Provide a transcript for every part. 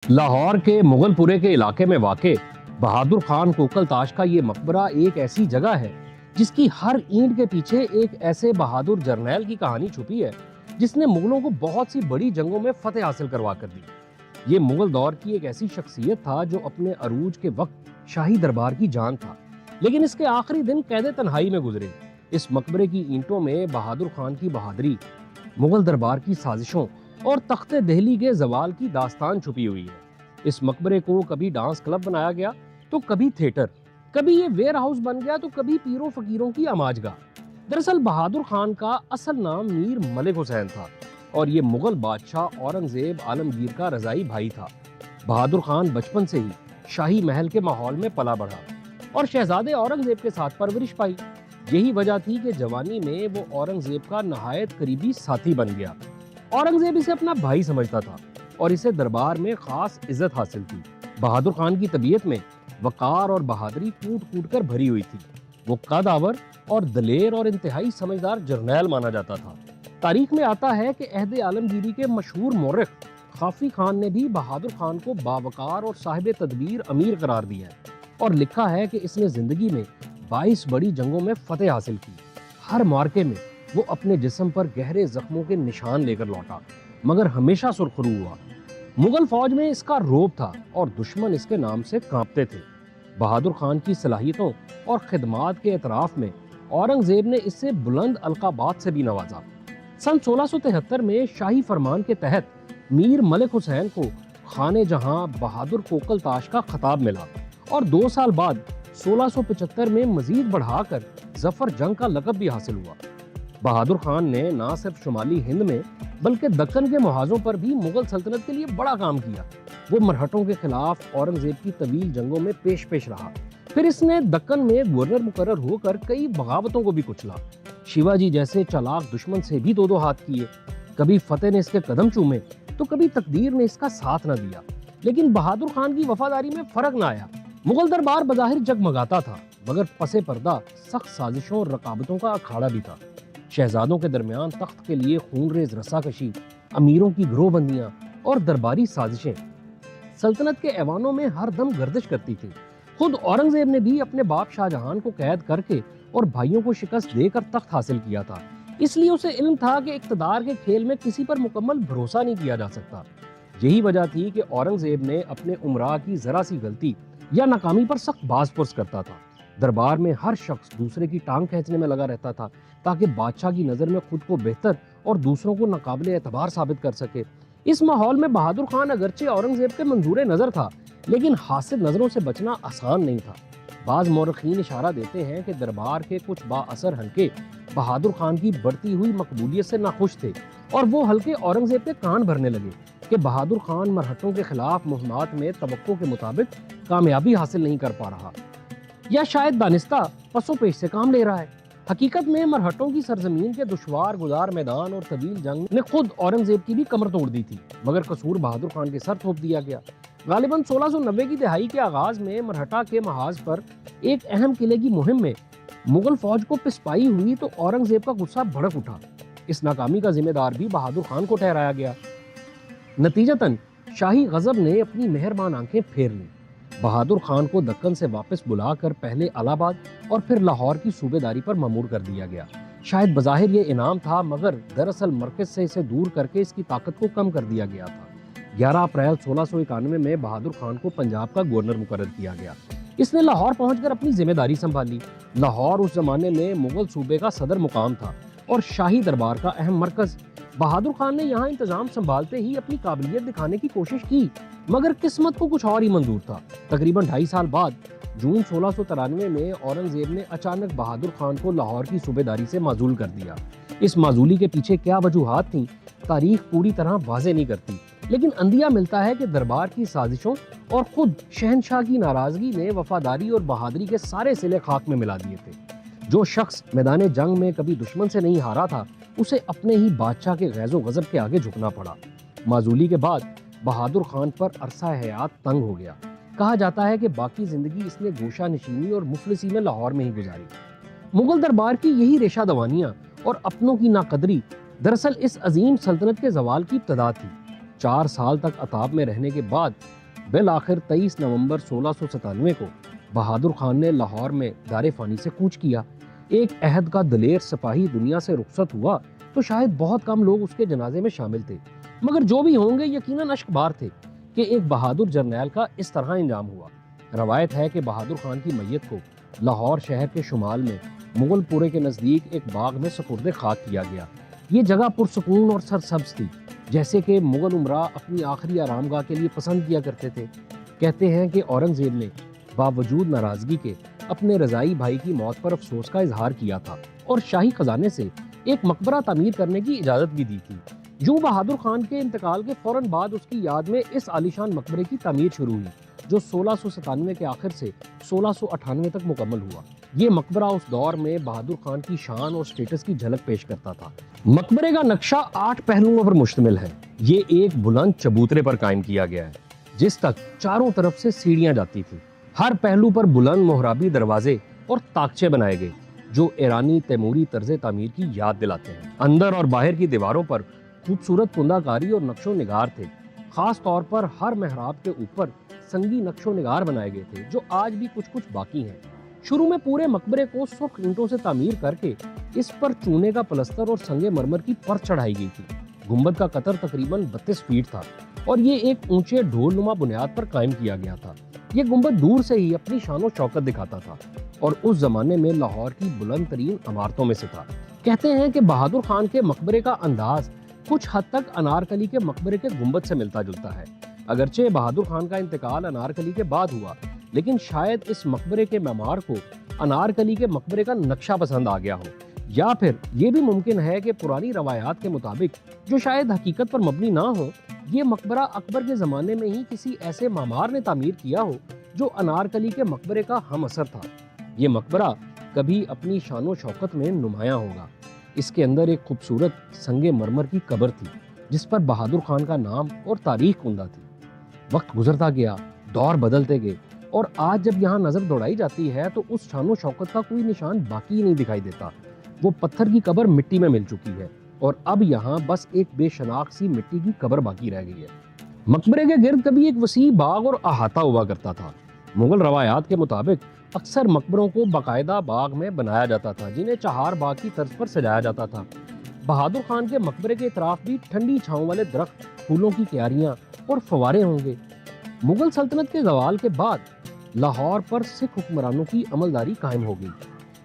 لاہور کے مغل پورے کے علاقے میں واقع بہادر خان کوکل تاش کا یہ مقبرہ ایک ایسی جگہ ہے جس کی ہر اینٹ کے پیچھے ایک ایسے بہادر جرنیل کی کہانی چھپی ہے جس نے مغلوں کو بہت سی بڑی جنگوں میں فتح حاصل کروا کر دی۔ یہ مغل دور کی ایک ایسی شخصیت تھا جو اپنے عروج کے وقت شاہی دربار کی جان تھا، لیکن اس کے آخری دن قید تنہائی میں گزرے۔ اس مقبرے کی اینٹوں میں بہادر خان کی بہادری، مغل دربار کی سازشوں اور تخت دہلی کے زوال کی داستان چھپی ہوئی ہے۔ اس مقبرے کو کبھی ڈانس کلب بنایا گیا تو کبھی تھیٹر، کبھی یہ ویئر ہاؤس بن گیا تو کبھی پیروں فقیروں کی آماج گاہ۔ دراصل بہادر خان کا اصل نام میر ملک حسین تھا اور یہ مغل بادشاہ اورنگزیب عالمگیر کا رضائی بھائی تھا۔ بہادر خان بچپن سے ہی شاہی محل کے ماحول میں پلا بڑھا اور شہزادے اورنگزیب کے ساتھ پرورش پائی۔ یہی وجہ تھی کہ جوانی میں وہ اورنگزیب کا نہایت قریبی ساتھی بن گیا۔ اورنگزیب اسے اپنا بھائی سمجھتا تھا اور اسے دربار میں خاص عزت حاصل تھی۔ بہادر خان کی طبیعت میں وقار اور بہادری کوٹ کوٹ کر بھری ہوئی تھی۔ وہ قدآور اور دلیر اور انتہائی سمجھدار جرنیل مانا جاتا تھا۔ تاریخ میں آتا ہے کہ عہد عالمگیری کے مشہور مورخ خافی خان نے بھی بہادر خان کو باوقار اور صاحب تدبیر امیر قرار دیا ہے اور لکھا ہے کہ اس نے زندگی میں 22 بڑی جنگوں میں فتح حاصل کی۔ ہر معرکے میں وہ اپنے جسم پر گہرے زخموں کے نشان لے کر لوٹا، مگر ہمیشہ سرخرو ہوا۔ مغل فوج میں اس کا رعب تھا اور دشمن اس کے نام سے کانپتے تھے۔ بہادر خان کی صلاحیتوں اور خدمات کے اعتراف میں اورنگزیب نے اس سے بلند القابات سے بھی نوازا۔ سن 1673 میں شاہی فرمان کے تحت میر ملک حسین کو خانِ جہاں بہادر کوکل تاش کا خطاب ملا اور 2 سال بعد 1675 میں مزید بڑھا کر ظفر جنگ کا لقب بھی حاصل ہوا۔ بہادر خان نے نہ صرف شمالی ہند میں بلکہ دکن کے محاذوں پر بھی مغل سلطنت کے لیے بڑا کام کیا۔ وہ مرہٹوں کے خلاف اورنگزیب کی طویل جنگوں میں پیش رہا۔ پھر اس نے دکن میں گورنر مقرر ہو کر کئی بغاوتوں کو بھی کچلا۔ شیواجی جیسے چالاک دشمن سے بھی 2 ہاتھ کیے۔ کبھی فتح نے اس کے قدم چومے تو کبھی تقدیر نے اس کا ساتھ نہ دیا، لیکن بہادر خان کی وفاداری میں فرق نہ آیا۔ مغل دربار بظاہر جگمگاتا تھا مگر پس پردہ سخت سازشوں اور رقابتوں کا اکھاڑا بھی تھا۔ شہزادوں کے درمیان تخت کے لیے خون ریز رساکشی، امیروں کی گروہ بندیاں اور درباری سازشیں سلطنت کے ایوانوں میں ہر دم گردش کرتی تھی۔ خود اورنگزیب نے بھی اپنے باپ شاہ جہان کو قید کر کے اور بھائیوں کو شکست دے کر تخت حاصل کیا تھا۔ اس لیے اسے علم تھا کہ اقتدار کے کھیل میں کسی پر مکمل بھروسہ نہیں کیا جا سکتا۔ یہی وجہ تھی کہ اورنگزیب نے اپنے امراء کی ذرا سی غلطی یا ناکامی پر سخت باز پرس کرتا تھا۔ دربار میں ہر شخص دوسرے کی ٹانگ کھینچنے میں لگا رہتا تھا تاکہ بادشاہ کی نظر میں خود کو بہتر اور دوسروں کو ناقابل اعتبار ثابت کر سکے۔ اس ماحول میں بہادر خان اگرچہ اورنگزیب کے منظور نظر تھا، لیکن حاسد نظروں سے بچنا آسان نہیں تھا۔ بعض مورخین اشارہ دیتے ہیں کہ دربار کے کچھ با اثر حلقے بہادر خان کی بڑھتی ہوئی مقبولیت سے ناخوش تھے اور وہ حلقے اورنگزیب کے کان بھرنے لگے کہ بہادر خان مرہٹوں کے خلاف مہمات میں توقع کے مطابق کامیابی حاصل نہیں کر پا رہا، یا شاید دانستہ پسو پیش سے کام لے رہا ہے۔ حقیقت میں مرہٹوں کی سرزمین کے دشوار گزار میدان اور طویل جنگ نے خود اورنگزیب کی بھی کمر توڑ دی تھی، مگر قصور بہادر خان کے سر تھوپ دیا گیا۔ غالباً 1690 کی دہائی کے آغاز میں مرہٹا کے محاذ پر ایک اہم قلعے کی مہم میں مغل فوج کو پسپائی ہوئی تو اورنگزیب کا غصہ بھڑک اٹھا۔ اس ناکامی کا ذمہ دار بھی بہادر خان کو ٹھہرایا گیا۔ نتیجتاً شاہی غضب نے اپنی مہربان آنکھیں پھیر لیں۔ بہادر خان کو دکن سے واپس بلا کر پہلے الہ آباد اور پھر لاہور کی صوبے داری پر مامور کر دیا گیا۔ شاید بظاہر یہ انعام تھا، مگر دراصل مرکز سے اسے دور کر کے اس کی طاقت کو کم کر دیا گیا تھا۔ 11 اپریل 1691 میں بہادر خان کو پنجاب کا گورنر مقرر کیا گیا۔ اس نے لاہور پہنچ کر اپنی ذمہ داری سنبھالی۔ لاہور اس زمانے میں مغل صوبے کا صدر مقام تھا اور شاہی دربار کا اہم مرکز۔ بہادر خان نے یہاں انتظام سنبھالتے ہی اپنی قابلیت دکھانے کی کوشش کی، مگر قسمت کو کچھ اور ہی منظور تھا۔ تقریباً 2.5 سال بعد جون 1693 میں اورنگزیب نے اچانک بہادر خان کو لاہور کی صوبے داری سے معزول کر دیا۔ اس معزولی کے پیچھے کیا وجوہات تھیں تاریخ پوری طرح واضح نہیں کرتی، لیکن اندیہ ملتا ہے کہ دربار کی سازشوں اور خود شہنشاہ کی ناراضگی نے وفاداری اور بہادری کے سارے صلے خاک میں ملا دیے تھے۔ جو شخص میدان جنگ میں کبھی دشمن سے نہیں ہارا تھا، اسے اپنے ہی بادشاہ کے غیظ و غضب کے آگے جھکنا پڑا۔ معزولی کے بعد بہادر خان پر عرصہ حیات تنگ ہو گیا۔ کہا جاتا ہے کہ باقی زندگی اس نے گوشہ نشینی اور مفلسی میں لاہور میں ہی گزاری۔ مغل دربار کی یہی ریشہ دوانیاں اور اپنوں کی ناقدری دراصل اس عظیم سلطنت کے زوال کی ابتدا تھی۔ 4 سال تک عتاب میں رہنے کے بعد بالآخر 23 نومبر 1697 کو بہادر خان نے لاہور میں دار فانی سے کوچ کیا۔ ایک عہد کا دلیر سپاہی دنیا سے رخصت ہوا تو شاید بہت کم لوگ اس کے جنازے میں شامل تھے، مگر جو بھی ہوں گے یقیناً اشک بار تھے کہ ایک بہادر جرنیل کا اس طرح انجام ہوا۔ روایت ہے کہ بہادر خان کی میت کو لاہور شہر کے شمال میں مغل پورے کے نزدیک ایک باغ میں سپرد خاک کیا گیا۔ یہ جگہ پرسکون اور سرسبز تھی، جیسے کہ مغل امراء اپنی آخری آرام گاہ کے لیے پسند کیا کرتے تھے۔ کہتے ہیں کہ اورنگزیب نے باوجود ناراضگی کے اپنے رضائی بھائی کی موت پر افسوس کا اظہار کیا تھا اور شاہی خزانے سے ایک مقبرہ تعمیر کرنے کی اجازت بھی دی تھی۔ یوں بہادر خان کے انتقال کے فوراً بعد اس کی یاد میں اس عالیشان مقبرے کی تعمیر شروع ہوئی، جو 1697 کے آخر سے 1698 تک مکمل ہوا۔ یہ مقبرہ اس دور میں بہادر خان کی شان اور سٹیٹس کی جھلک پیش کرتا تھا۔ مقبرے کا نقشہ 8 پہلوؤں پر مشتمل ہے۔ یہ ایک بلند چبوترے پر قائم کیا گیا ہے جس تک چاروں طرف سے سیڑھیاں جاتی تھیں۔ ہر پہلو پر بلند محرابی دروازے اور طاقچے بنائے گئے جو ایرانی تیموری طرز تعمیر کی یاد دلاتے ہیں۔ اندر اور باہر کی دیواروں پر خوبصورت کندہ کاری اور نقش و نگار تھے۔ خاص طور پر ہر محراب کے اوپر سنگی نقش و نگار بنائے گئے تھے جو آج بھی کچھ باقی ہیں۔ شروع میں پورے مقبرے کو سرخ اینٹوں سے تعمیر کر کے اس پر چونے کا پلستر اور سنگ مرمر کی پرت چڑھائی گئی تھی۔ گنبد کا قطر تقریباً 32 فیٹ تھا اور یہ ایک اونچے ڈھول نما بنیاد پر قائم کیا گیا تھا۔ یہ گنبد دور سے ہی اپنی شان و شوکت دکھاتا تھا اور اس زمانے میں لاہور کی بلند ترین عمارتوں میں سے تھا۔ کہتے ہیں کہ بہادر خان کے مقبرے کا انداز کچھ حد تک انارکلی کے مقبرے کے گنبد سے ملتا جلتا ہے۔ اگرچہ بہادر خان کا انتقال انارکلی کے بعد ہوا، لیکن شاید اس مقبرے کے معمار کو انارکلی کے مقبرے کا نقشہ پسند آ گیا ہو، یا پھر یہ بھی ممکن ہے کہ پرانی روایات کے مطابق، جو شاید حقیقت پر مبنی نہ ہو، یہ مقبرہ اکبر کے زمانے میں ہی کسی ایسے معمار نے تعمیر کیا ہو جو انارکلی کے مقبرے کا ہم اثر تھا۔ یہ مقبرہ کبھی اپنی شان و شوکت میں نمایاں ہوگا۔ اس کے اندر ایک خوبصورت سنگ مرمر کی قبر تھی جس پر بہادر خان کا نام اور تاریخ کندہ تھی۔ وقت گزرتا گیا، دور بدلتے گئے، اور آج جب یہاں نظر دوڑائی جاتی ہے تو اس شان و شوکت کا کوئی نشان باقی نہیں دکھائی دیتا۔ وہ پتھر کی قبر مٹی میں مل چکی ہے اور اب یہاں بس ایک بے شناخت سی مٹی کی قبر باقی رہ گئی ہے۔ مقبرے کے گرد کبھی ایک وسیع باغ اور احاطہ ہوا کرتا تھا۔ مغل روایات کے مطابق اکثر مقبروں کو باقاعدہ باغ میں بنایا جاتا تھا جنہیں چہار باغ کی طرز پر سجایا جاتا تھا۔ بہادر خان کے مقبرے کے اطراف بھی ٹھنڈی چھاؤں والے درخت، پھولوں کی کیاریاں اور فوارے ہوں گے۔ مغل سلطنت کے زوال کے بعد لاہور پر سکھ حکمرانوں کی عملداری قائم ہو گئی۔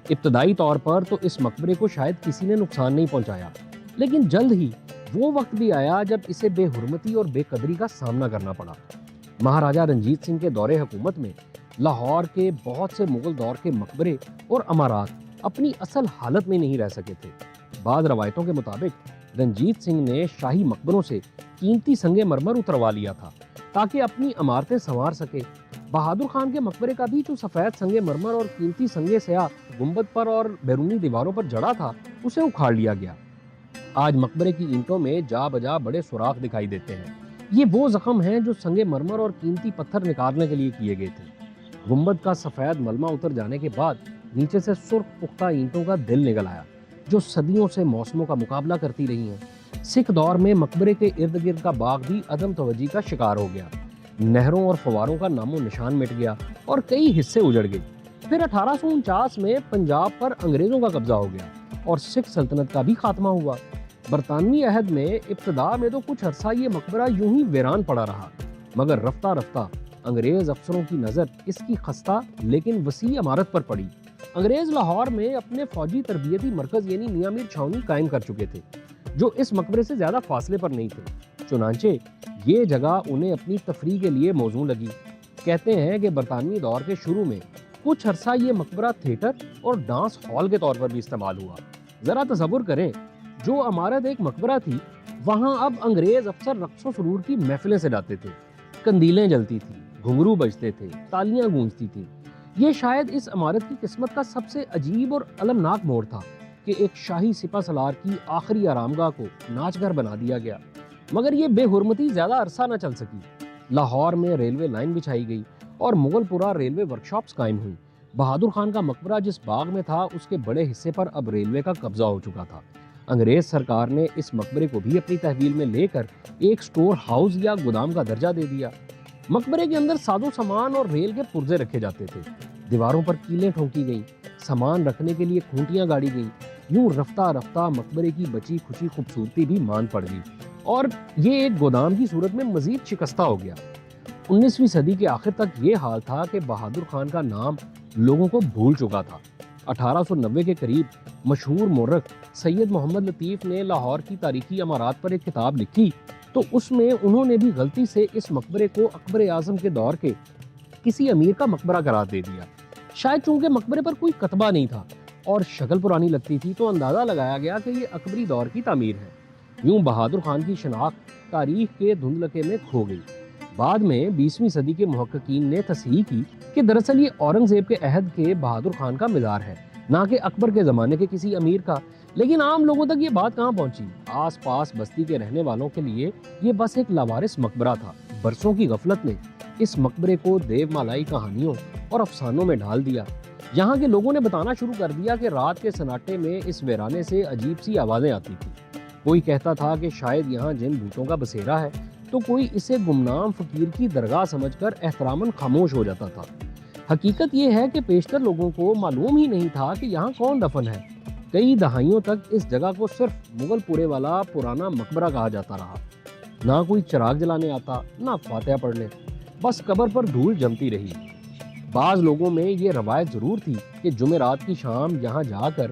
ابتدائی طور پر تو اس مقبرے کو شاید کسی نے نقصان نہیں پہنچایا، لیکن جلد ہی وہ وقت بھی آیا جب اسے بے حرمتی اور بے قدری کا سامنا کرنا پڑا۔ مہاراجہ رنجیت سنگھ کے دور حکومت میں لاہور کے بہت سے مغل دور کے مقبرے اور عمارات اپنی اصل حالت میں نہیں رہ سکے تھے۔ بعض روایتوں کے مطابق رنجیت سنگھ نے شاہی مقبروں سے قیمتی سنگ مرمر اتروا لیا تھا تاکہ اپنی عمارتیں سنوار سکے۔ بہادر خان کے مقبرے کا بھی جو سفید سنگ مرمر اور قیمتی سنگ سیاہ گنبد پر اور بیرونی دیواروں پر جڑا تھا، اسے اکھاڑ لیا گیا۔ آج مقبرے کی اینٹوں میں جا بجا بڑے سوراخ دکھائی دیتے ہیں۔ یہ وہ زخم ہیں جو سنگ مرمر اور قیمتی پتھر نکالنے کے لیے کیے گئے تھے۔ گنبد کا سفید ملمہ اتر جانے کے بعد نیچے سے سرخ پختہ اینٹوں کا دل نکل آیا جو صدیوں سے موسموں کا مقابلہ کرتی رہی ہیں۔ سکھ دور میں مقبرے کے ارد گرد کا باغ بھی عدم توجہی کا شکار ہو گیا۔ نہروں اور فواروں کا نام و نشان مٹ گیا اور کئی حصے اجڑ گئے۔ پھر 1849 میں پنجاب پر انگریزوں کا قبضہ ہو گیا اور سکھ سلطنت کا بھی خاتمہ ہوا۔ برطانوی عہد میں ابتدا میں تو کچھ عرصہ یہ مقبرہ یوں ہی ویران پڑا رہا، مگر رفتہ رفتہ انگریز افسروں کی نظر اس کی خستہ لیکن وسیع عمارت پر پڑی۔ انگریز لاہور میں اپنے فوجی تربیتی مرکز یعنی میاں میر چھاونی قائم کر چکے تھے جو اس مقبرے سے زیادہ فاصلے پر نہیں تھے۔ چنانچہ یہ جگہ انہیں اپنی تفریح کے لیے موزوں لگی۔ کہتے ہیں کہ برطانوی دور کے شروع میں کچھ عرصہ یہ مقبرہ تھیٹر اور ڈانس ہال کے طور پر بھی استعمال ہوا۔ ذرا تصور کریں، جو عمارت ایک مقبرہ تھی وہاں اب انگریز افسر رقص و سرور کی محفلیں سجاتے تھے، قندیلیں جلتی تھیں، گھنگرو بجتے تھے، تالیاں گونجتی تھیں۔ یہ شاید اس عمارت کی قسمت کا سب سے عجیب اور المناک موڑ تھا کہ ایک شاہی سپہ سالار کی آخری آرامگاہ کو ناچ گھر بنا دیا گیا۔ مگر یہ بے حرمتی زیادہ عرصہ نہ چل سکی۔ لاہور میں ریلوے لائن بچھائی گئی اور مغل پورہ ریلوے ورکشاپس قائم ہوئی۔ بہادر خان کا مقبرہ جس باغ میں تھا اس کے بڑے حصے پر اب ریلوے کا قبضہ ہو چکا تھا۔ انگریز سرکار نے اس مقبرے کو بھی اپنی تحویل میں لے کر ایک سٹور ہاؤس یا گودام کا درجہ دے دیا۔ مقبرے کے اندر ساز و سامان اور ریل کے پرزے رکھے جاتے تھے، دیواروں پر کیلیں ٹھونکی گئیں، سامان رکھنے کے لیے کھونٹیاں گاڑی گئیں۔ یوں رفتہ رفتہ مقبرے کی بچی خوشی خوبصورتی بھی مان پڑ گئی اور یہ ایک گودام کی صورت میں مزید شکستہ ہو گیا۔ 19ویں صدی کے آخر تک یہ حال تھا کہ بہادر خان کا نام لوگوں کو بھول چکا تھا۔ 1890 کے قریب مشہور مورخ سید محمد لطیف نے لاہور کی تاریخی عمارات پر ایک کتاب لکھی تو اس میں انہوں نے بھی غلطی سے اس مقبرے کو اکبر اعظم کے دور کے کسی امیر کا مقبرہ قرار دے دیا۔ شاید چونکہ مقبرے پر کوئی کتبہ نہیں تھا اور شکل پرانی لگتی تھی تو اندازہ لگایا گیا کہ یہ اکبری دور کی تعمیر ہے۔ یوں بہادر خان کی شناخت تاریخ کے دھندلکے میں کھو گئی۔ بعد میں 20ویں صدی کے محققین نے تصحیح کی کہ دراصل یہ اورنگزیب کے عہد کے بہادر خان کا مزار ہے، نہ کہ اکبر کے زمانے کے کسی امیر کا۔ لیکن عام لوگوں تک یہ بات کہاں پہنچی؟ آس پاس بستی کے رہنے والوں کے لیے یہ بس ایک لاوارث مقبرہ تھا۔ برسوں کی غفلت نے اس مقبرے کو دیو مالائی کہانیوں اور افسانوں میں ڈھال دیا۔ یہاں کے لوگوں نے بتانا شروع کر دیا کہ رات کے سناٹے میں اس ویرانے سے عجیب سی آوازیں آتی تھیں۔ کوئی کہتا تھا کہ شاید یہاں جن بھوتوں کا بسیرا ہے، تو کوئی اسے گمنام فقیر کی درگاہ سمجھ کر احتراماً خاموش ہو جاتا تھا۔ حقیقت یہ ہے کہ بیشتر لوگوں کو معلوم ہی نہیں تھا کہ یہاں کون دفن ہے۔ کئی دہائیوں تک اس جگہ کو صرف مغل پورے والا پرانا مقبرہ کہا جاتا رہا۔ نہ کوئی چراغ جلانے آتا، نہ فاتحہ پڑھنے، بس قبر پر دھول جمتی رہی۔ بعض لوگوں میں یہ روایت ضرور تھی کہ جمعرات کی شام یہاں جا کر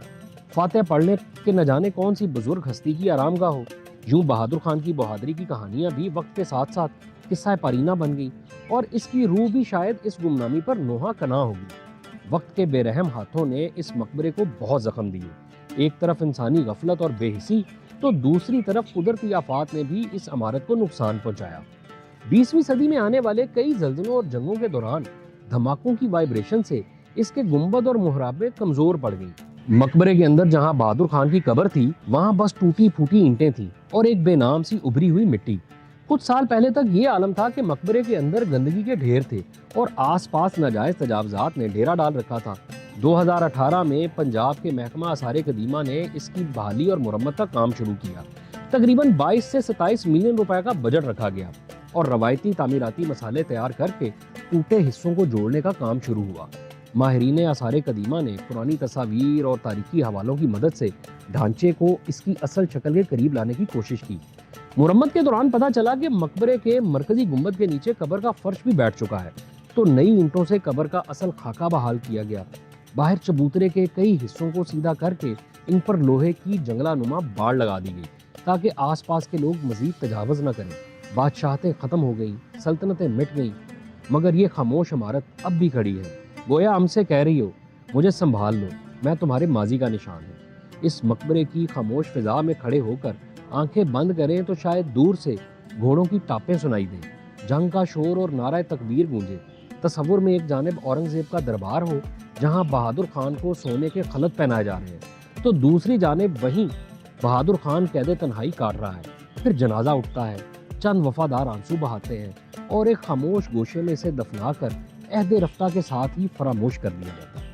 فاتحہ پڑھنے کہ نہ جانے کون سی بزرگ ہستی کی آرام گاہ ہو۔ یوں بہادر خان کی بہادری کی کہانیاں بھی وقت کے ساتھ ساتھ قصہ پارینہ بن گئی اور اس کی روح بھی شاید اس گمنامی پر نوحہ کنا ہوگی۔ وقت کے بے رحم ہاتھوں نے اس مقبرے کو بہت زخم دیے۔ ایک طرف انسانی غفلت اور بے حسی تو دوسری طرف قدرتی آفات نے بھی اس عمارت کو نقصان پہنچایا۔ 20ویں صدی میں آنے والے کئی زلزلوں اور جنگوں کے دوران دھماکوں کی وائبریشن سے اس کے گنبد اور محرابیں کمزور پڑ گئیں۔ مقبرے کے اندر جہاں بہادر خان کی قبر تھی وہاں بس ٹوٹی پھوٹی اینٹیں تھیں اور ایک بے نام سی ابھری ہوئی مٹی۔ کچھ سال پہلے تک یہ عالم تھا کہ مقبرے کے اندر گندگی کے ڈھیر تھے اور آس پاس ناجائز تجاوزات نے ڈیرا ڈال رکھا تھا۔ 2018 میں پنجاب کے محکمہ آثار قدیمہ نے اس کی بحالی اور مرمت کا کام شروع کیا۔ تقریباً 22 سے 27 ملین روپے کا بجٹ رکھا گیا اور روایتی تعمیراتی مسالے تیار کر کے ٹوٹے حصوں کو جوڑنے کا کام شروع ہوا۔ ماہرین آثار قدیمہ نے پرانی تصاویر اور تاریخی حوالوں کی مدد سے ڈھانچے کو اس کی اصل شکل کے قریب لانے کی کوشش کی۔ مرمت کے دوران پتہ چلا کہ مقبرے کے مرکزی گنبد کے نیچے قبر کا فرش بھی بیٹھ چکا ہے، تو نئی اینٹوں سے قبر کا اصل خاکہ بحال کیا گیا۔ باہر چبوترے کے کئی حصوں کو سیدھا کر کے ان پر لوہے کی جنگلا نما باڑ لگا دی گئی تاکہ آس پاس کے لوگ مزید تجاوز نہ کریں۔ بادشاہتیں ختم ہو گئیں، سلطنتیں مٹ گئیں، مگر یہ خاموش عمارت اب بھی کھڑی ہے، گویا ہم سے کہہ رہی ہو مجھے سنبھال لو، میں تمہارے ماضی کا نشان ہوں۔ اس مقبرے کی خاموش فضا میں کھڑے ہو کر آنکھیں بند کریں تو شاید دور سے گھوڑوں کی ٹاپیں سنائی دیں، جنگ کا شور اور نعرہ تکبیر گونجے۔ تصور میں ایک جانب اورنگزیب کا دربار ہو جہاں بہادر خان کو سونے کے خلط پہنائے جا رہے ہیں، تو دوسری جانب وہیں بہادر خان قید تنہائی کاٹ رہا ہے۔ پھر جنازہ اٹھتا ہے، چند وفادار آنسو بہاتے ہیں اور ایک خاموش گوشے میں اسے دفنا کر عہد رفتہ کے ساتھ ہی فراموش کر دیا جاتا ہے۔